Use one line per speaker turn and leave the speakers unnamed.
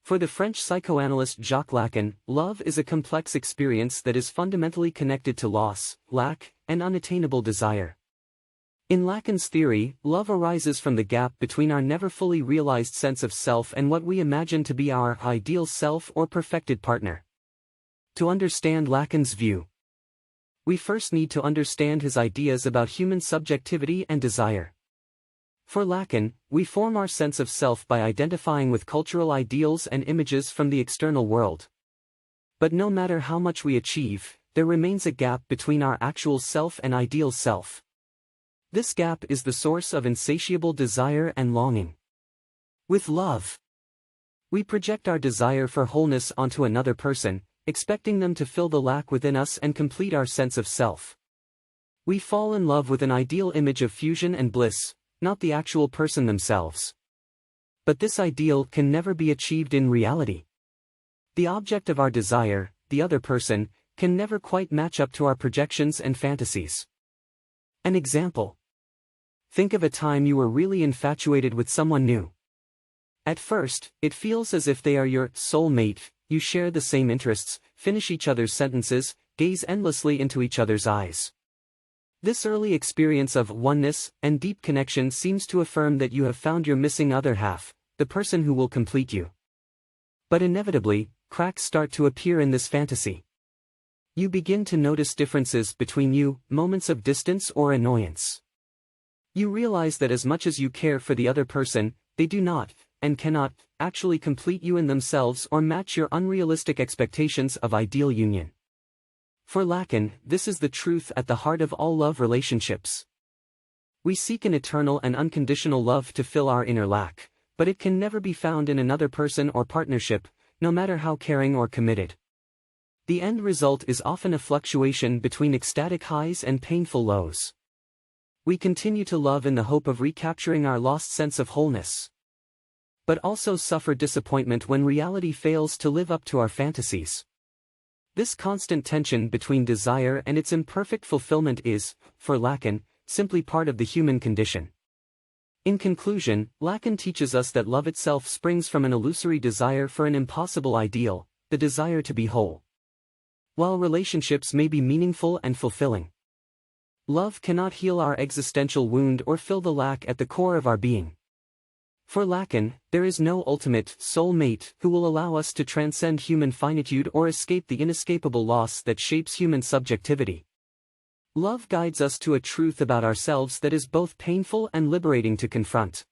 For the French psychoanalyst Jacques Lacan, love is a complex experience that is fundamentally connected to loss, lack, and unattainable desire. In Lacan's theory, love arises from the gap between our never fully realized sense of self and what we imagine to be our ideal self or perfected partner. To understand Lacan's view, we first need to understand his ideas about human subjectivity and desire. For Lacan, we form our sense of self by identifying with cultural ideals and images from the external world. But no matter how much we achieve, there remains a gap between our actual self and ideal self. This gap is the source of insatiable desire and longing. With love, we project our desire for wholeness onto another person, expecting them to fill the lack within us and complete our sense of self. We fall in love with an ideal image of fusion and bliss, not the actual person themselves. But this ideal can never be achieved in reality. The object of our desire, the other person, can never quite match up to our projections and fantasies. An example. Think of a time you were really infatuated with someone new. At first, it feels as if they are your soulmate, you share the same interests, finish each other's sentences, gaze endlessly into each other's eyes. This early experience of oneness and deep connection seems to affirm that you have found your missing other half, the person who will complete you. But inevitably, cracks start to appear in this fantasy. You begin to notice differences between you, moments of distance or annoyance. You realize that as much as you care for the other person, they do not, and cannot, actually complete you in themselves or match your unrealistic expectations of ideal union. For Lacan, this is the truth at the heart of all love relationships. We seek an eternal and unconditional love to fill our inner lack, but it can never be found in another person or partnership, no matter how caring or committed. The end result is often a fluctuation between ecstatic highs and painful lows. We continue to love in the hope of recapturing our lost sense of wholeness, but also suffer disappointment when reality fails to live up to our fantasies. This constant tension between desire and its imperfect fulfillment is, for Lacan, simply part of the human condition. In conclusion, Lacan teaches us that love itself springs from an illusory desire for an impossible ideal, the desire to be whole. While relationships may be meaningful and fulfilling, love cannot heal our existential wound or fill the lack at the core of our being. For Lacan, there is no ultimate soulmate who will allow us to transcend human finitude or escape the inescapable loss that shapes human subjectivity. Love guides us to a truth about ourselves that is both painful and liberating to confront.